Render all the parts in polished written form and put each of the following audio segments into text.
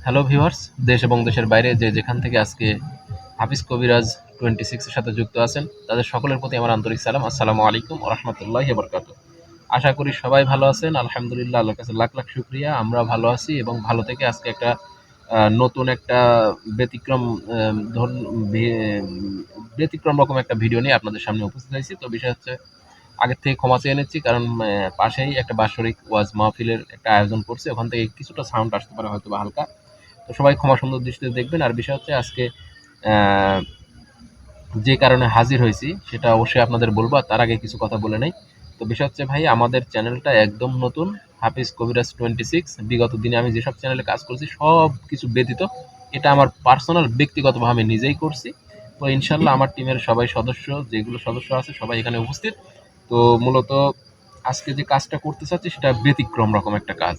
Hello viewers, দেশ এবং দেশের বাইরে যে যেখান থেকে আজকে হাফিজ কবিরাজ 26 এর সাথে যুক্ত আছেন তাদের সকলের প্রতি আমার আন্তরিক সালাম। আসসালামু আলাইকুম ওয়া রাহমাতুল্লাহি ওয়া বারাকাতুহু। আশা করি সবাই ভালো আছেন। আলহামদুলিল্লাহ, আল্লাহর কাছে লাখ লাখ শুকরিয়া। আমরা ভালো আছি এবং ভালো থেকে আজকে একটা নতুন একটা ব্যতিক্রম আ ধরুন ভি ব্যতিক্রম রকম একটা ভিডিও নিয়ে আপনাদের সামনে উপস্থিত হয়েছি। তো বিষয় হচ্ছে আগের থেকে ক্ষমা চেয়ে নিচ্ছি, কারণ পাশেই একটা বাৎসরিক ওয়াজ মাহফিলের একটা আয়োজন করছি। ওখান থেকে কিছুটা সাউন্ড আসতে পারে হয়তোবা হালকা। তো সবাই ক্ষমা সুন্দর দৃষ্টিতে দেখবেন। আর বিষয় হচ্ছে আজকে আহ, যে কারণে হাজির হয়েছি সেটা অবশ্যই আপনাদের বলবো। আর তার আগে কিছু কথা বলে নেই। তো বিষয় হচ্ছে ভাই, আমাদের চ্যানেলটা একদম নতুন, হাফিজ কবিরাজ 26। বিগত দিনে আমি যেসব চ্যানেলে কাজ করছি সব কিছু ব্যতীত এটা আমার পার্সোনাল ব্যক্তিগতভাবে আমি নিজেই করছি। তো ইনশাল্লাহ আমার টিমের সবাই সদস্য, যেগুলো সদস্য আছে সবাই এখানে উপস্থিত। তো মূলত আজকে যে কাজটা করতে চাচ্ছি সেটা ব্যতিক্রম রকম একটা কাজ।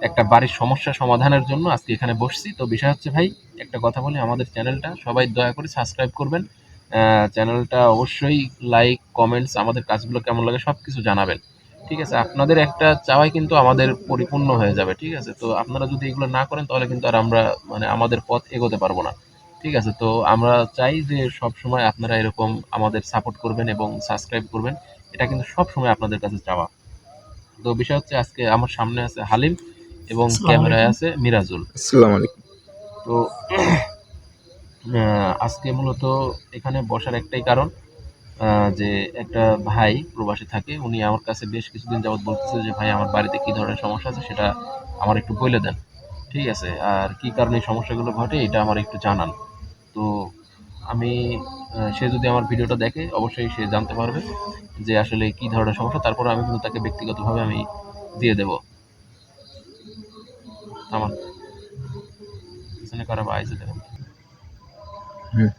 একটা বাড়ির সমস্যা সমাধানের জন্য আজকে এখানে বসছি। তো বিষয় হচ্ছে ভাই, একটা কথা বলি, আমাদের চ্যানেলটা সবাই দয়া করে সাবস্ক্রাইব করবেন। চ্যানেলটা অবশ্যই লাইক, কমেন্টস, আমাদের কাজগুলো কেমন লাগে সব কিছু জানাবেন। ঠিক আছে? আপনাদের একটা চাওয়াই কিন্তু আমাদের পরিপূর্ণ হয়ে যাবে। ঠিক আছে? তো আপনারা যদি এগুলো না করেন তাহলে কিন্তু আর আমরা মানে আমাদের পথ এগোতে পারবো না। ঠিক আছে? তো আমরা চাই যে সবসময় আপনারা এরকম আমাদের সাপোর্ট করবেন এবং সাবস্ক্রাইব করবেন। এটা কিন্তু সবসময় আপনাদের কাছে চাওয়া। তো বিষয় হচ্ছে আজকে আমার সামনে আছে হালিম এবং আসসালামু ক্যামেরায় আলাইকুম। আছে মিরাজুল। আসসালামু আলাইকুম। তো আজকে মূলত এখানে বসার একটাই কারণ, যে একটা ভাই প্রবাসে থাকে, উনি আমার কাছে বেশ কিছুদিন যাবৎ বলতেছে যে ভাই আমার বাড়িতে কি ধরনের সমস্যা আছে সেটা আমার একটু বলে দেন। ঠিক আছে? আর কি কারণে এই সমস্যাগুলো ঘটে এটা আমার একটু জানান। তো আমি সে যদি আমার ভিডিওটা দেখে অবশ্যই সে জানতে পারবে যে আসলে কি ধরনের সমস্যা। তারপর আমি কিন্তু তাকে ব্যক্তিগতভাবে আমি দিয়ে দেব। আমার পিছনে কারা বা আইছে দেখেন। হুম,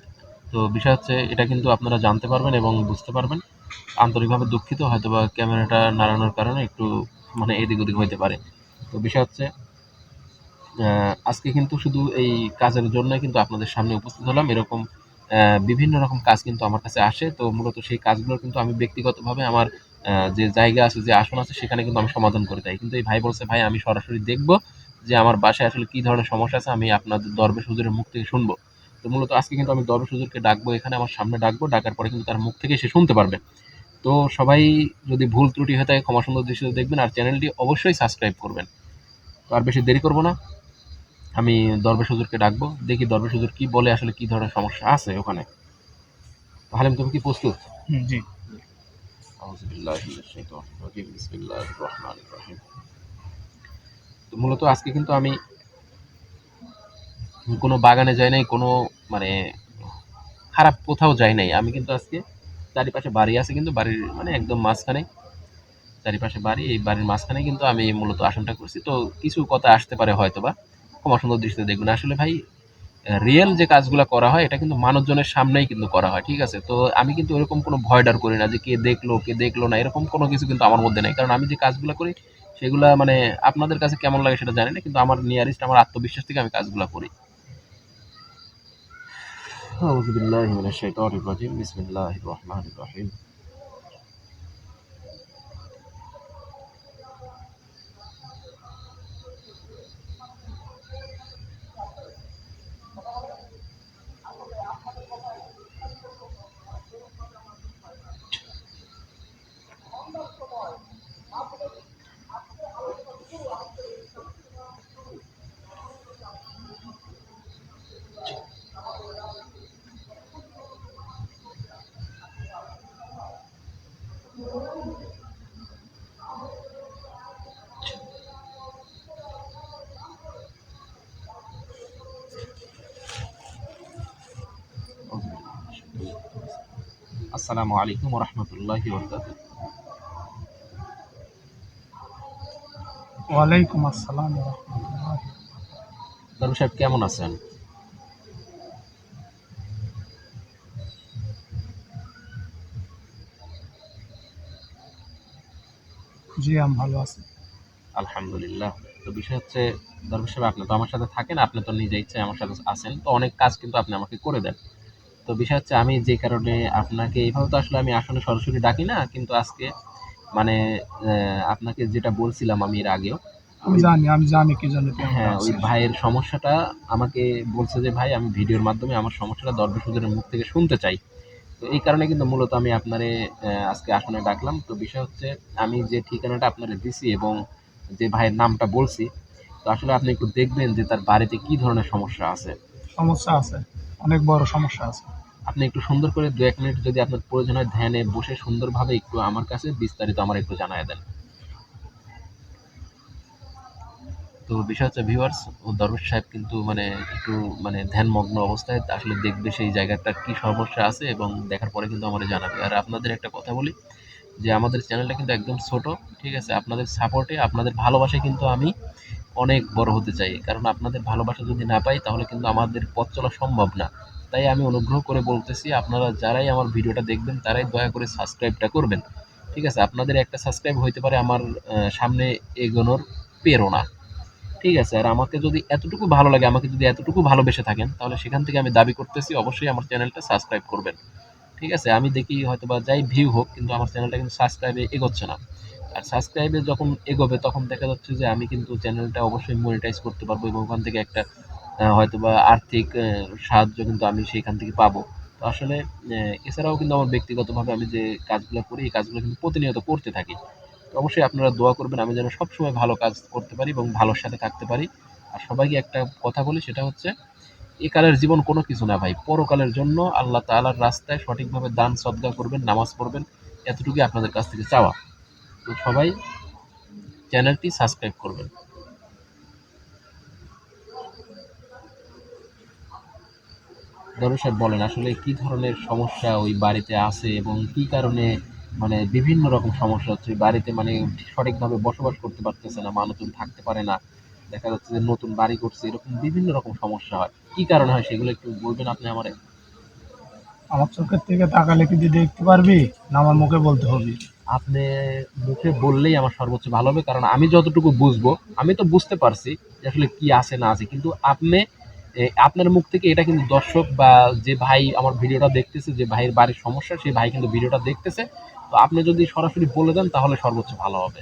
তো বিষয় হচ্ছে এটা কিন্তু আপনারা জানতে পারবেন এবং বুঝতে পারবেন। আন্তরিকভাবে দুঃখিত, হয়তোবা ক্যামেরাটা নাড়ানোর কারণে একটু মানে এদিক ওদিক হইতে পারে। তো বিষয় হচ্ছে আজকে কিন্তু শুধু এই কাজের জন্যই কিন্তু আপনাদের সামনে উপস্থিত হলাম। এরকম বিভিন্ন রকম কাজ কিন্তু আমার কাছে আসে। তো মূলত সেই কাজগুলো কিন্তু আমি ব্যক্তিগতভাবে আমার যে জায়গা আছে, যে আসন আছে সেখানে কিন্তু আমি সমাধান করে দেই। কিন্তু এই ভাই বলছে, "ভাই আমি সরাসরি দেখব যে আমার বাসায় আসলে কি ধরনের সমস্যা আছে, আমি আপনাদের দরবেশ হুজুরের মুখ থেকে শুনবো।" তো মূলত আজকে কিন্তু আমি দরবেশ হুজুরকে ডাকবো এখানে, আমার সামনে ডাকবো। ডাকার পরে কিন্তু তার মুখ থেকে সে শুনতে পারবে। তো সবাই যদি ভুল ত্রুটি হয়ে থাকে ক্ষমা সুন্দর দৃষ্টিতে দেখবেন আর চ্যানেলটি অবশ্যই সাবস্ক্রাইব করবেন। তো আর বেশি দেরি করব না। আমি দরবেশ হুজুরকে ডাকবো। দেখি দরবেশ হুজুর কি বলে, আসলে কি ধরনের সমস্যা আছে ওখানে। হালিম, তুমি কি প্রস্তুত? জি। আউযু বিল্লাহি মিনাশ শাইতানির রাজিম। বিসমিল্লাহির রহমানির রহিম। তো মূলত আজকে কিন্তু আমি কোনো বাগানে যাই নাই, কোনো মানে খারাপ কোথাও যাই নাই। আমি কিন্তু আজকে চারিপাশে বাড়ি আছে, কিন্তু বাড়ির মানে একদম মাঝখানে, চারিপাশে বাড়ি, এই বাড়ির মাঝখানে কিন্তু আমি মূলত আসনটা করছি। তো কিছু কথা আসতে পারে হয়তোবা, ক্ষমা সুন্দর দৃষ্টিতে দেখবেন। আসলে ভাই, রিয়েল যে কাজগুলা করা হয় এটা কিন্তু মানুষজনের সামনেই কিন্তু করা হয়। ঠিক আছে? তো আমি কিন্তু এরকম কোনো ভয় ডর করি না যে কে দেখলো, কে দেখলো না, এরকম কোনো কিছু কিন্তু আমার মধ্যে নাই। কারণ আমি যে কাজগুলা করি সেগুলা মানে আপনাদের কাছে কেমন লাগে সেটা জানি না। কিন্তু আমার নিয়ারেস্ট আমার আত্মবিশ্বাস থেকে আমি কাজগুলা করি। আউযু বিল্লাহি মিনাশ শাইতানির রাজিম। বিসমিল্লাহির রহমানির রহিম। আসসালামু আলাইকুম ওয়া রাহমাতুল্লাহি ওয়া বারাকাতুহু। ওয়ালাইকুম আসসালাম ওয়া রাহমাতুল্লাহ। দারু সাহেব কেমন আছেন? জি, আমি ভালো আছি। আলহামদুলিল্লাহ। তো বিষয় হচ্ছে, দরবেশ সাহেব আপনি তো আমার সাথে থাকেন, আপনি তো নিজে ইচ্ছায় আমার সাথে আছেন। তো অনেক কাজ কিন্তু আপনি আমাকে করে দেন। তো বিষয় হচ্ছে আমি যে কারণে আপনাকে এইভাবে তো আসলে আমি আসলে সরাসরি ডাকি না। কিন্তু আজকে মানে আপনাকে যেটা বলছিলাম আমি এর আগেও, আমি জানি কি জন্য তুমি হ্যাঁ, ওই আসছো। ভাইয়ের সমস্যাটা আমাকে বলছে যে ভাই আমি ভিডিওর মাধ্যমে আমার সমস্যাটা দর্শক হুজুরের মুখ থেকে শুনতে চাই। তো এই কারণে কিন্তু মূলত আমি আপনারে আজকে আসনে ডাকলাম। তো বিষয় হচ্ছে আমি যে ঠিকানাটা আপনারে দিছি এবং যে ভাইয়ের নামটা বলছি, তো আসলে আপনি একটু দেখবেন যে তার বাড়িতে কি ধরনের সমস্যা আছে। সমস্যা আছে, অনেক বড় সমস্যা আছে। আপনি একটু সুন্দর করে ২-১ মিনিট যদি আপনার প্রয়োজন হয় ধ্যানে বসে সুন্দরভাবে একটু আমার কাছে বিস্তারিত আমারে একটু জানায়া দেন। তো বিষয় হচ্ছে ভিউয়ার্স, ও দরবেশ সাহেব কিন্তু মানে একটু মানে ধ্যানমগ্ন অবস্থায় আসলে দেখবে সেই জায়গাটার কি সমস্যা আছে এবং দেখার পরে কিন্তু আমারে জানাবে। আর আপনাদের একটা কথা বলি যে আমাদের চ্যানেলটা কিন্তু একদম ছোট, ঠিক আছে? আপনাদের সাপোর্টে, আপনাদের ভালোবাসায় কিন্তু আমি অনেক বড় হতে চাই। কারণ আপনাদের ভালোবাসা যদি না পাই তাহলে কিন্তু আমাদের পথ চলা সম্ভব না। তাই আমি অনুগ্রহ করে বলতেছি আপনারা যারাই আমার ভিডিওটা দেখবেন তারাই দয়া করে সাবস্ক্রাইবটা করবেন। ঠিক আছে? আপনাদের একটা সাবস্ক্রাইব হইতে পারে আমার সামনে এগোনোর প্রেরণা। ঠিক আছে? আর আমাকে যদি এতটুকু ভালো লাগে, আমাকে যদি এতটুকু ভালোবেসে থাকেন তাহলে সেখান থেকে আমি দাবি করতেছি অবশ্যই আমার চ্যানেলটা সাবস্ক্রাইব করবেন। ঠিক আছে? আমি দেখি হয়তোবা যাই ভিউ হোক কিন্তু আমার চ্যানেলটা কিন্তু সাবস্ক্রাইবে এগোচ্ছে না। আর সাবস্ক্রাইবে যখন এগোবে তখন দেখা যাচ্ছে যে আমি কিন্তু চ্যানেলটা অবশ্যই মনিটাইজ করতে পারবো এবং ওখান থেকে একটা হয়তোবা আর্থিক সাহায্য কিন্তু আমি সেখান থেকে পাবো। তো আসলে এছাড়াও কিন্তু আমার ব্যক্তিগতভাবে আমি যে কাজগুলো করি এই কাজগুলো কিন্তু প্রতিনিয়ত করতে থাকি। তো অবশ্যই আপনারা দোয়া করবেন আমি যেন সবসময় ভালো কাজ করতে পারি এবং ভালোর সাথে থাকতে পারি। আর সবাইকে একটা কথা বলি সেটা হচ্ছে একালের জীবন কোনো কিছু না ভাই। পরকালের জন্য আল্লাহ তাআলার রাস্তায় সঠিকভাবে দান সদকা করবেন, নামাজ পড়বেন। এতটুকুই আপনাদের কাছ থেকে চাওয়া। তো সবাই চ্যানেলটি সাবস্ক্রাইব করবেন। দরবেশ সাহেব বলেন আসলে কি ধরনের সমস্যা ওই বাড়িতে আছে এবং কি কারণে মানে বিভিন্ন রকম সমস্যা হচ্ছে? বাড়িতে মানে সঠিকভাবে বসবাস করতে পারতেছে না, মানুষজন থাকতে পারে না। দেখা যাচ্ছে যে নতুন বাড়ি করছে, এরকম বিভিন্ন রকম সমস্যা হয়। কি কারণে হয় সেগুলো একটু বলবেন আপনি আমারে? আমার চোখের থেকে তাকালে কি তুই দেখতে পারবি, না আমার মুখে বলতে হবে? আপনি মুখে বললেই আমার সর্বোচ্চ ভালো হবে। কারণ আমি যতটুকু বুঝবো, আমি তো বুঝতে পারছি যে আসলে কি আছে না আছে। কিন্তু আপনি আপনার মুখ থেকে এটা কিন্তু দর্শক বা যে ভাই আমার ভিডিওটা দেখতেছে, যে ভাইয়ের বাড়ির সমস্যা, সেই ভাই কিন্তু ভিডিওটা দেখতেছে। তো আপনি যদি সরাসরি বলে দেন তাহলে সর্বোচ্চ ভালো হবে।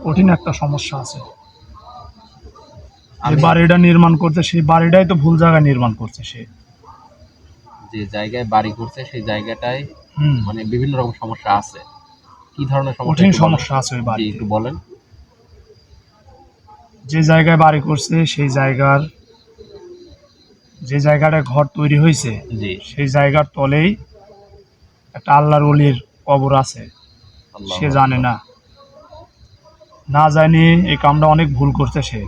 কঠিন একটা সমস্যা আছে। যে আমি বাড়িটা নির্মাণ করছে সেই বাড়িটাই তো ভুল জায়গায় নির্মাণ করছে সে। যে জায়গায় বাড়ি করছে সেই জায়গাটায় হুম। মানে বিভিন্ন রকম সমস্যা আছে। কি ধরনের সমস্যা কঠিন একটু বলেন? সমস্যা আছে ওই জি, বাড়িতে। একটু বলেন। যে জায়গায় বাড়ি করছে সেই জায়গার, যে জায়গাটায় ঘর তৈরি হয়েছে জি, সেই জায়গার তলেই একটা আল্লাহর ওলির কবর আছে। আল্লাহু সে জানে আকবার। না, না জানি এই কামটা অনেক ভুল করছে সে।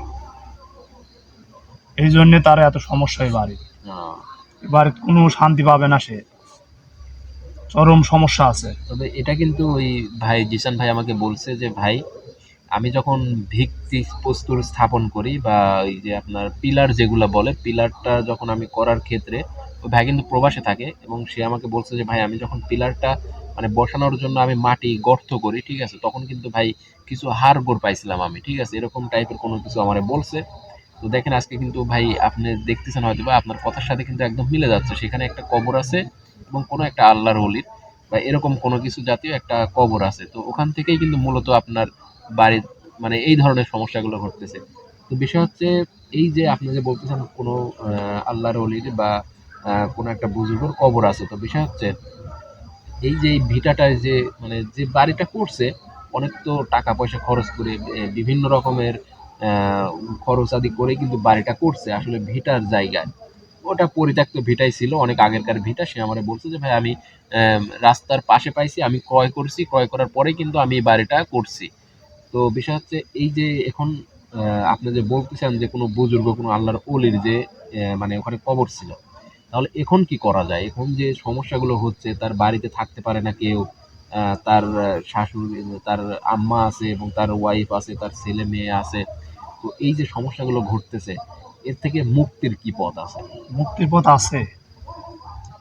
এই জন্যে তার এত সমস্যা এই বাড়ি। আ বাড়িতে কোনো শান্তি পাবে না সে, চরম সমস্যা আছে। তবে এটা কিন্তু ওই ভাই জিসান ভাই আমাকে বলছে যে ভাই আমি যখন ভিত্তি প্রস্তর স্থাপন করি বা ওই যে আপনার পিলার যেগুলা বলে পিলারটা যখন আমি করার ক্ষেত্রে ওই ভাই কিন্তু প্রবাসে থাকে এবং সে আমাকে বলছে যে ভাই আমি যখন পিলারটা মানে বসানোর জন্য আমি মাটি গর্ত করি, ঠিক আছে? তখন কিন্তু ভাই কিছু হাড়-গোড় পাইছিলাম আমি, ঠিক আছে? এরকম টাইপের কোনো কিছু আমারে বলছে। তো দেখেন আজকে কিন্তু ভাই আপনি দেখতেছেন হয়তোবা আপনার কথার সাথে কিন্তু একদম মিলে যাচ্ছে। সেখানে একটা কবর আছে এবং কোনো একটা আল্লাহর ওলির বা এরকম কোনো কিছু জাতীয় একটা কবর আছে। তো ওখান থেকেই কিন্তু মূলত আপনার বাড়ির মানে এই ধরনের সমস্যাগুলো ঘটতেছে। তো বিষয় হচ্ছে এই যে আপনি যে বলতেছেন কোনো আল্লাহর ওলির বা কোনো একটা বুজুর্গের কবর আছে। তো বিষয় হচ্ছে এই যে এই ভিটাটায় যে মানে যে বাড়িটা করছে অনেক তো টাকা পয়সা খরচ করে বিভিন্ন রকমের আহ, খরচ আদি করে কিন্তু বাড়িটা করছে আসলে ভিটার জায়গায়। ওটা পরিত্যক্ত ভিটাই ছিল, অনেক আগেরকার ভিটা। সে আমারে বলছে যে ভাই আমি রাস্তার পাশে পাইছি, আমি ক্রয় করছি, ক্রয় করার পরে কিন্তু আমি এই বাড়িটা করছি। তো বিষয় হচ্ছে এই যে এখন আপনি যে বলতেছেন যে কোনো বুজুর্গ কোনো আল্লাহর অলির যে মানে ওখানে কবর ছিল, তাহলে এখন কি করা যায়? এখন যে সমস্যাগুলো হচ্ছে তার বাড়িতে থাকতে পারে না কেউ, তার শাশুড়ি, তার আম্মা আছে এবং তার ওয়াইফ আছে, তার ছেলে মেয়ে আছে। তো এই যে সমস্যাগুলো ঘটতেছে এর থেকে মুক্তির কি পথ আছে? মুক্তির পথ আছে,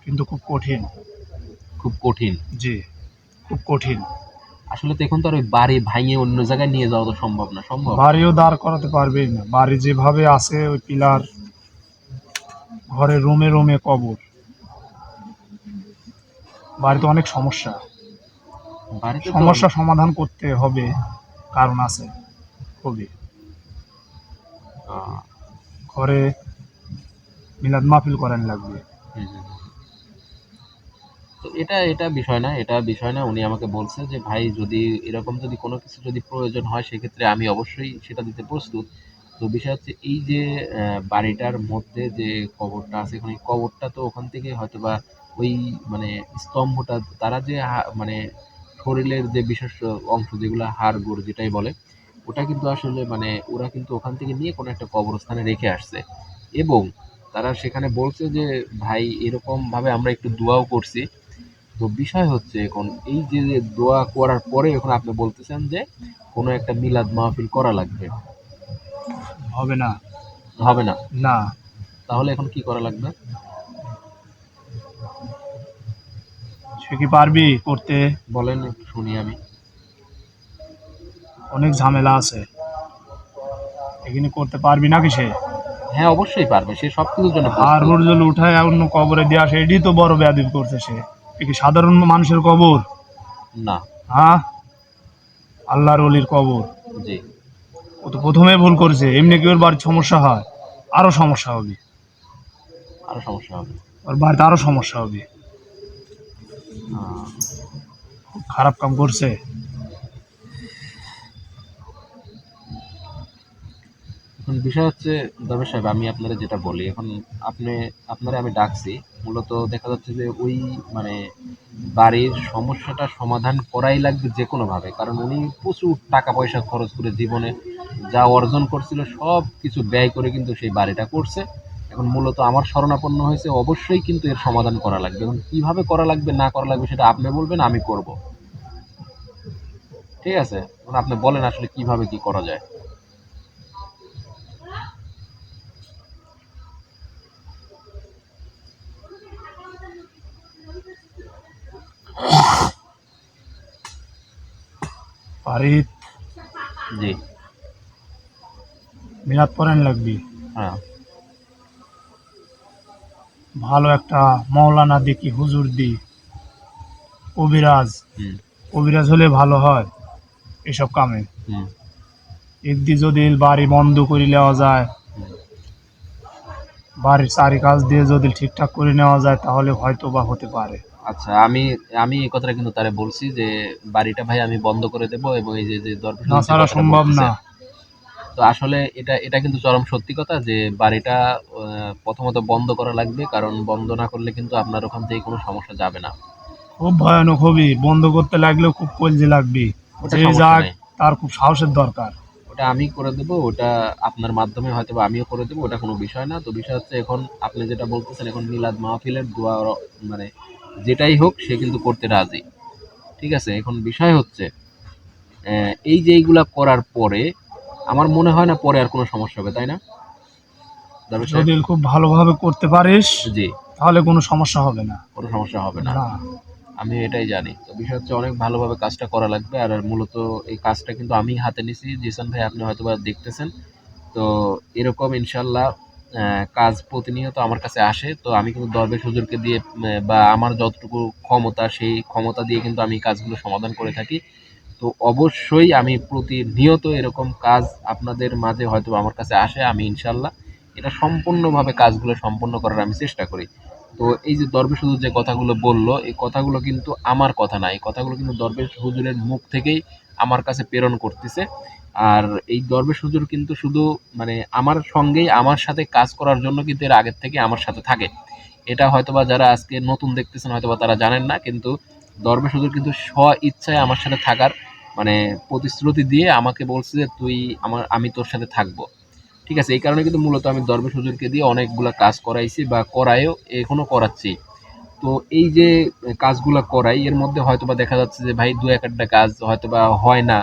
কিন্তু খুব কঠিন। খুব কঠিন। জি, খুব কঠিন। আসলে তো এখন তো আর ওই বাড়ি ভাঙিয়ে অন্য জায়গায় নিয়ে যাওয়া তো সম্ভব না, সম্ভব? বাড়িও দাঁড় করাতে পারবেই না, বাড়ি যেভাবে আছে ওই পিলার, ঘরে রুমে রুমে কবর, বাড়িতে অনেক সমস্যা। বাড়িতে তো সমস্যা সমাধান করতে হবে, কারণ আছে খুবই। আহ, ঘরে মিলাদ মাহফিল করেন লাগবে। হুম, হুম, হুম। তো এটা এটা বিষয় না, এটা বিষয় না। উনি আমাকে বলছে যে ভাই যদি এরকম যদি কোনো কিছু যদি প্রয়োজন হয় সেক্ষেত্রে আমি অবশ্যই সেটা দিতে প্রস্তুত। তো বিষয় হচ্ছে এই যে বাড়িটার মধ্যে যে কবরটা আছে, এখন এই কবরটা তো ওখান থেকে হয়তোবা ওই মানে স্তম্ভটা তারা যে মানে শরীরের যে বিশেষ অংশ যেগুলো হাড় গোড় যেটাই বলে, ওটা কিন্তু আসলে মানে ওরা কিন্তু ওখান থেকে নিয়ে কোনো একটা কবরস্থানে রেখে আসছে। এবং তারা সেখানে বলছে যে ভাই এরকম ভাবে আমরা একটু দোয়াও করছি। তো বিষয় হচ্ছে এখন এই যে যে দোয়া করার পরে এখন আপনি বলতেছেন যে কোনো একটা মিলাদ মাহফিল করা লাগবে। হবে না। হবে না? না, তাহলে এখন কি করা লাগবে? সে কি পারবি করতে? বলেন একটু শুনি আমি। অনেক ঝামেলা আছে, এখানে করতে পারবি নাকি সে? হ্যাঁ, অবশ্যই পারবে, সে সব কিছুর জন্য হাড় প্রস্তুত। হুড়জল উঠায় অন্য কবরে দিয়ে আসে, এটাই তো বড় বেয়াদবি করছে সে। এ কি সাধারণ মানুষের কবর? না। হ্যাঁ, আল্লাহর অলির কবর। জি। ও তো প্রথমে ভুল করেছে, এমনি কি ওর বাড়ির সমস্যা হয়? আরো সমস্যা হবে, আরো সমস্যা হবে। ওর বাড়িতে আরো সমস্যা হবে। আহ, খুব খারাপ কাম করছে। এখন বিষয় হচ্ছে দরবেশ সাহেব, আমি আপনারা যেটা বলি এখন, আপনি আপনারা আমি ডাকছি মূলত দেখা যাচ্ছে যে ওই মানে বাড়ির সমস্যাটা সমাধান করাই লাগবে যে কোনো ভাবে, কারণ উনি প্রচুর টাকা পয়সা খরচ করে জীবনে যা অর্জন করছিল সব কিছু ব্যয় করে কিন্তু সেই বাড়িটা করছে। এখন মূলত আমার শরণাপন্ন হয়েছে, অবশ্যই কিন্তু এর সমাধান করা লাগবে। এখন কিভাবে করা লাগবে না করা লাগবে সেটা আপনি বলবেন, আমি করব। ঠিক আছে, এখন আপনি বলেন আসলে কিভাবে কি করা যায়। বাড়ির জি। মিলাদ পড়েন লাগবি, হ্যাঁ। ভালো একটা মৌলানা দেখি, হুজুর দি, কবিরাজ। হুম। কবিরাজ হলে ভালো হয় এসব কামে। হুম। একদি যদি বাড়ি বন্ধ করে নেওয়া যায়, হুম। বাড়ির চারি কাজ দিয়ে যদি ঠিকঠাক করে নেওয়া যায়, তাহলে হয়তো বা হতে পারে। আচ্ছা, আমি আমি এই কথাটা কিন্তু তারে বলছি যে বাড়িটা ভাই আমি বন্ধ করে দেব, এবং এই যে যে দরবেশ না হুজুর যে ছাড়া কথাটা সম্ভব বলতেছে, না। তো আসলে এটা এটা কিন্তু চরম সত্যি কথা যে বাড়িটা প্রথমত বন্ধ করা লাগবে, কারণ বন্ধ না করলে কিন্তু আপনার ওখান থেকে কোনো সমস্যা যাবে না। খুব ভয়ানক হবি, বন্ধ করতে লাগলেও খুব কলজে লাগবে। ওটা যে সমস্যা যাক, নাই, তার খুব সাহসের দরকার। ওটা আমি করে দেবো, ওটা আপনার মাধ্যমে হয়তো বা আমিও করে দেবো, ওটা কোনো বিষয় না। তো বিষয় হচ্ছে এখন আপনি যেটা বলতেছেন এখন মিলাদ মাহফিলের দোয়া মানে যেটাই হোক সে কিন্তু করতে রাজি। ঠিক আছে, এখন বিষয় হচ্ছে এই যে এইগুলা করার পরে আমার মনে হয় না পরে আর কোনো সমস্যা হবে, তাই না দরবেশ সাহেব? যদি খুব ভালোভাবে করতে পারিস, জি। তাহলে কোনো সমস্যা হবে না। কোনো সমস্যা হবে না, না, আমি এটাই জানি। তো বিষয় হচ্ছে অনেক ভালোভাবে কাজটা করা লাগবে, আর মূলত এই কাজটা কিন্তু আমি হাতে নিছি। জিসান ভাই আপনি হয়তোবা দেখতেছেন। তো এরকম ইনশাল্লাহ কাজ প্রতিনিয়ত আমার কাছে আসে। তো আমি কিন্তু দরবেশ হুজুরকে দিয়ে বা আমার যতটুকু ক্ষমতা সেই ক্ষমতা দিয়ে কিন্তু আমি কাজগুলো সমাধান করে থাকি। তো অবশ্যই আমি প্রতিনিয়ত এরকম কাজ আপনাদের মাঝে হয়তো আমার কাছে আসে, আমি ইনশাল্লাহ এটা সম্পূর্ণভাবে কাজগুলো সম্পন্ন করার আমি চেষ্টা করি। তো এই যে দরবেশ হুজুর যে কথাগুলো বললো, এই কথাগুলো কিন্তু আমার কথা না, এই কথাগুলো কিন্তু দরবেশ হুজুরের মুখ থেকেই আমার কাছে প্রেরণ করতেছে। আর এই দরবেশ হুজুর কিন্তু শুধু মানে আমার সঙ্গেই আমার সাথে কাজ করার জন্য কিন্তু এর আগের থেকে আমার সাথে থাকে। এটা হয়তোবা যারা আজকে নতুন দেখতেছেন হয়তোবা তারা জানেন না, কিন্তু দরবেশ হুজুর কিন্তু স্ব ইচ্ছায় আমার সাথে থাকার মানে প্রতিশ্রুতি দিয়ে আমাকে বলছে যে তুই আমি তোর সাথে থাকবো। ঠিক আছে, এই কারণে কিন্তু মূলত আমি দরবেশ হুজুরকে দিয়ে অনেকগুলা কাজ করাইছি বা করাইও, এখনো করাচ্ছি। তো এই যে কাজগুলা করাই এর মধ্যে হয়তোবা দেখা যাচ্ছে যে ভাই দু একটা কাজ হয়তোবা হয় না,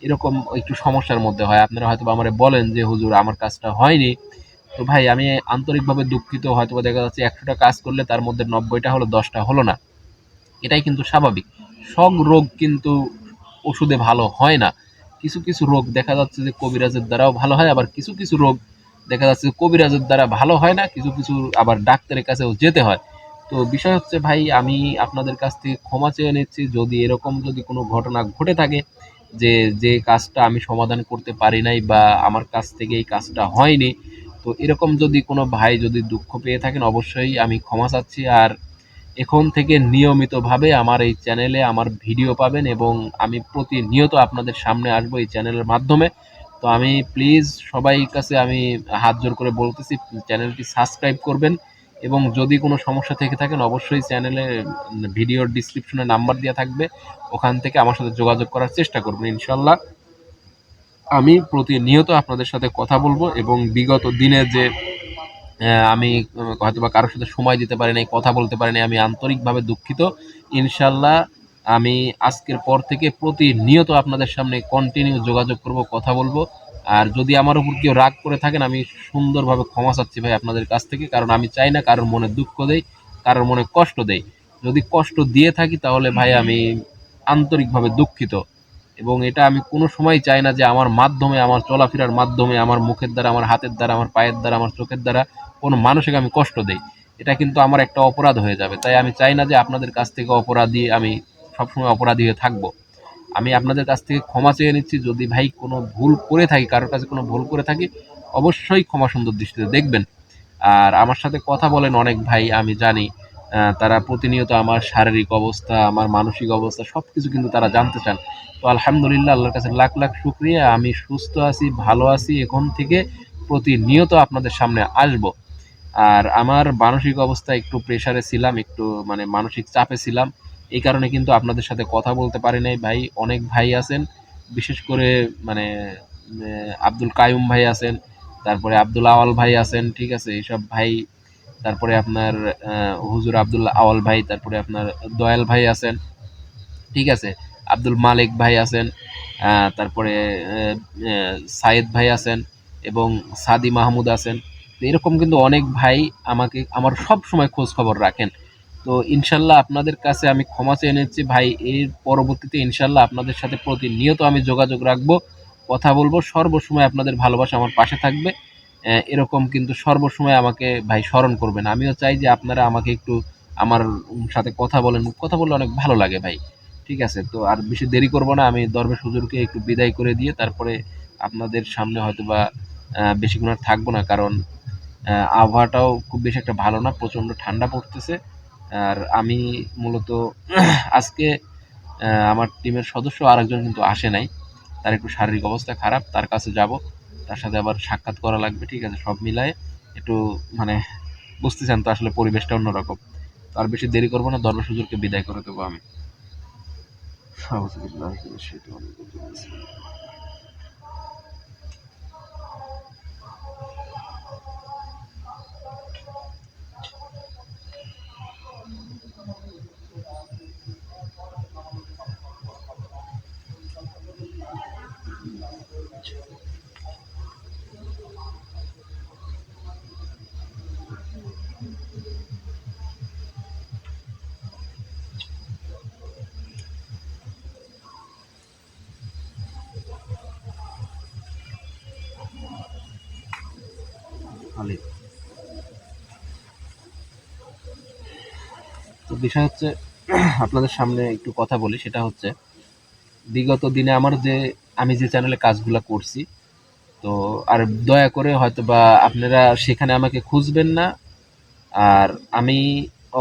এরকম একটু সমস্যার মধ্যে হয়। আপনারা হয়তোবা আমারে বলেন যে হুজুর আমার কাজটা হয়নি, তো ভাই আমি আন্তরিকভাবে দুঃখিত, হয়তো দেখা যাচ্ছে 100টা কাজ করলে তার মধ্যে 90টা হলো, 10টা হলো না, এটাই কিন্তু স্বাভাবিক। সব রোগ কিন্তু ওষুধে ভালো হয় না। কিছু কিছু রোগ দেখা যাচ্ছে যে কবিরাজের দ্বারাও ভালো হয়, আবার কিছু কিছু রোগ দেখা যাচ্ছে যে কবিরাজের দ্বারা ভালো হয় না, কিছু কিছু আবার ডাক্তারের কাছেও যেতে হয়। তো বিষয় হচ্ছে ভাই, আমি আপনাদের কাছ থেকে ক্ষমা চেয়ে নিচ্ছি যদি এরকম যদি কোনো ঘটনা ঘটে থাকে যে যে কাজটা আমি সমাধান করতে পারি নাই বা আমার কাছ থেকে এই কাজটা হয়নি। তো এরকম যদি কোনো ভাই যদি দুঃখ পেয়ে থাকেন, অবশ্যই আমি ক্ষমা চাচ্ছি। আর এখন থেকে নিয়মিতভাবে আমার এই চ্যানেলে আমার ভিডিও পাবেন এবং আমি প্রতিনিয়ত আপনাদের সামনে আসবো এই চ্যানেলের মাধ্যমে। তো আমি প্লিজ সবাই কাছে আমি হাত জোর করে বলতেছি, চ্যানেলটি সাবস্ক্রাইব করবেন এবং যদি কোনো সমস্যা থেকে থাকেন অবশ্যই চ্যানেলে ভিডিওর ডিসক্রিপশনে নাম্বার দেওয়া থাকবে, ওখান থেকে আমার সাথে যোগাযোগ করার চেষ্টা করবেন। ইনশাল্লাহ আমি প্রতিনিয়ত আপনাদের সাথে কথা বলবো এবং বিগত দিনে যে আমি হয়তোবা কারো সাথে সময় দিতে পারি নাই, কথা বলতে পারি নাই, আমি আন্তরিকভাবে দুঃখিত। ইনশাল্লাহ আমি আজকের পর থেকে প্রতিনিয়ত আপনাদের সামনে কন্টিনিউ যোগাযোগ করব, কথা বলবো। আর যদি আমার উপর কেউ রাগ করে থাকেন, আমি সুন্দরভাবে ক্ষমা চাচ্ছি ভাই আপনাদের কাছ থেকে, কারণ আমি চাই না কারোর মনে দুঃখ দেই, কারোর মনে কষ্ট দেই। যদি কষ্ট দিয়ে থাকি তাহলে ভাই আমি আন্তরিকভাবে দুঃখিত এবং এটা আমি কোনো সময় চাই না যে আমার মাধ্যমে, আমার চলাফেরার মাধ্যমে, আমার মুখের দ্বারা, আমার হাতের দ্বারা, আমার পায়ের দ্বারা, আমার চোখের দ্বারা কোনো মানুষকে আমি কষ্ট দেই। এটা কিন্তু আমার একটা অপরাধ হয়ে যাবে। তাই আমি চাই না যে আপনাদের কাছ থেকে অপরাধী আমি সবসময় অপরাধী হয়ে থাকবো। আমি আপনাদের কাছ থেকে ক্ষমা চেয়ে নিচ্ছি যদি ভাই কোনো ভুল করে থাকি, কারোর কাছে কোনো ভুল করে থাকি, অবশ্যই ক্ষমা সুন্দর দৃষ্টিতে দেখবেন। আর আমার সাথে কথা বলেন অনেক ভাই, আমি জানি তারা প্রতিনিয়ত আমার শারীরিক অবস্থা, আমার মানসিক অবস্থা সবকিছু কিন্তু তারা জানতে চান। তো আলহামদুলিল্লাহ, আল্লাহর কাছে লাখ লাখ শুকরিয়া, আমি সুস্থ আছি, ভালো আছি, এখন থেকে প্রতিনিয়ত আপনাদের সামনে আসব। আর আমার মানসিক অবস্থা একটু প্রেসারে ছিলাম, একটু মানে মানসিক চাপে ছিলাম, এই কারণে কিন্তু আপনাদের সাথে কথা বলতে পারি নাই ভাই। অনেক ভাই আছেন, বিশেষ করে মানে আব্দুল কায়ুম ভাই আছেন, তারপরে আব্দুল আওয়াল ভাই আছেন, ঠিক আছে, এইসব ভাই, তারপরে আপনার হুজুর আব্দুল্লাহ আওয়াল ভাই, তারপরে আপনার দয়াল ভাই আছেন, ঠিক আছে, আব্দুল মালিক ভাই আছেন, তারপরে সাইদ ভাই আছেন এবং সাদি মাহমুদ আছেন। তো এরকম কিন্তু অনেক ভাই আমাকে আমার সব সময় খোঁজ খবর রাখেন। তো ইনশাল্লাহ আপনাদের কাছে আমি ক্ষমা চেয়ে নিচ্ছি ভাই, এর পরবর্তীতে ইনশাল্লাহ আপনাদের সাথে প্রতিনিয়ত আমি যোগাযোগ রাখবো, কথা বলবো, সর্বসময় আপনাদের ভালোবাসা আমার পাশে থাকবে। এরকম কিন্তু সর্বসময় আমাকে ভাই স্মরণ করবেন। আমিও চাই যে আপনারা আমাকে একটু আমার সাথে কথা বলেন, কথা বললে অনেক ভালো লাগে ভাই। ঠিক আছে, তো আর বেশি দেরি করব না, আমি দরবেশ হুজুরকে একটু বিদায় করে দিয়ে তারপরে আপনাদের সামনে হয়তোবা বেশিক্ষণ আর থাকবো না, কারণ আবহাওয়াটাও খুব বেশি একটা ভালো না, প্রচণ্ড ঠান্ডা পড়তেছে। আর আমি মূলত আজকে আমার টিমের সদস্য আরেকজন কিন্তু আসে নাই, তার একটু শারীরিক অবস্থা খারাপ, তার কাছে যাব, তার সাথে আবার সাক্ষাৎ করা লাগবে, ঠিক আছে, সব মিলায়ে একটু মানে বুঝতেছেন তো আসলে পরিবেশটা অন্যরকম। তো আর বেশি দেরি করবো না, দরবেশ হুজুরকে বিদায় করে দেবো আমি। আউযুবিল্লাহি মিনাশ শাইতানির রাজিম। খালি তো বিষয় হচ্ছে আপনাদের সামনে একটু কথা বলি, সেটা হচ্ছে বিগত দিনে আমার যে আমি যে চ্যানেলে কাজগুলা করছি, তো আর দয়া করে হয়তোবা আপনারা সেখানে আমাকে খুঁজবেন না। আর আমি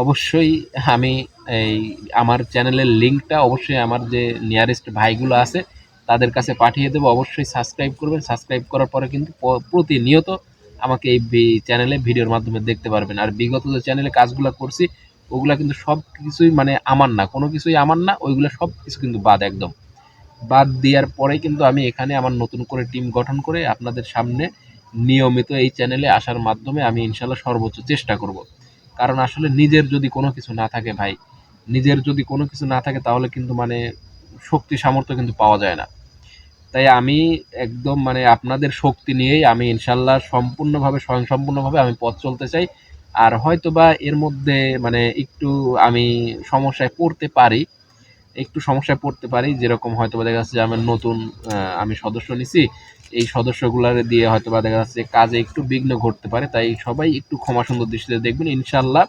অবশ্যই আমি এই আমার চ্যানেলের লিঙ্কটা অবশ্যই আমার যে নিয়ারেস্ট ভাইগুলো আছে তাদের কাছে পাঠিয়ে দেবো। অবশ্যই সাবস্ক্রাইব করবেন। সাবস্ক্রাইব করার পরে কিন্তু প্রতিনিয়ত আমাকে এই চ্যানেলে ভিডিওর মাধ্যমে দেখতে পারবেন। আর বিগত যে চ্যানেলে কাজগুলো করছি ওগুলা কিন্তু সব কিছুই মানে আমার না, কোনো কিছুই আমার না, ওইগুলো সব কিছু কিন্তু বাদ, একদম বাদ দেওয়ার পরে কিন্তু আমি এখানে আমার নতুন করে টিম গঠন করে আপনাদের সামনে নিয়মিত এই চ্যানেলে আসার মাধ্যমে আমি ইনশাল্লাহ সর্বোচ্চ চেষ্টা করব। কারণ আসলে নিজের যদি কোনো কিছু না থাকে ভাই, নিজের যদি কোনো কিছু না থাকে তাহলে কিন্তু মানে শক্তি সামর্থ্য কিন্তু পাওয়া যায় না। তাই আমি একদম মানে আপনাদের শক্তি নিয়েই আমি ইনশাল্লাহ সম্পূর্ণভাবে স্বয়ংসম্পূর্ণভাবে আমি পথ চলতে চাই। আর হয়তোবা এর মধ্যে মানে একটু আমি সমস্যায় পড়তে পারি, যেরকম হয়তোবা দেখা যাচ্ছে যে আমার নতুন আমি সদস্য নিছি, এই সদস্যগুলার দিয়ে হয়তোবা দেখা যাচ্ছে যে কাজে একটু বিঘ্ন ঘটতে পারে। তাই সবাই একটু ক্ষমা সুন্দর দৃষ্টিতে দেখবেন। ইনশাল্লাহ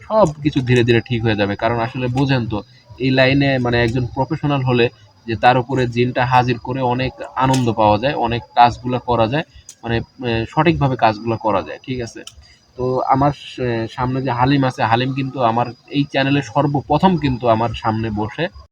সব কিছু ধীরে ধীরে ঠিক হয়ে যাবে। কারণ আসলে বোঝেন তো, এই লাইনে মানে একজন প্রফেশনাল হলে যে তার উপরে জিনটা হাজির করে অনেক আনন্দ পাওয়া যায়, অনেক কাজগুলা করা যায়, মানে সঠিকভাবে কাজগুলো করা যায়। ঠিক আছে? তো আমার সামনে যে হালিম আছে, হালিম কিন্তু আমার এই চ্যানেলে সর্বপ্রথম কিন্তু আমার সামনে বসে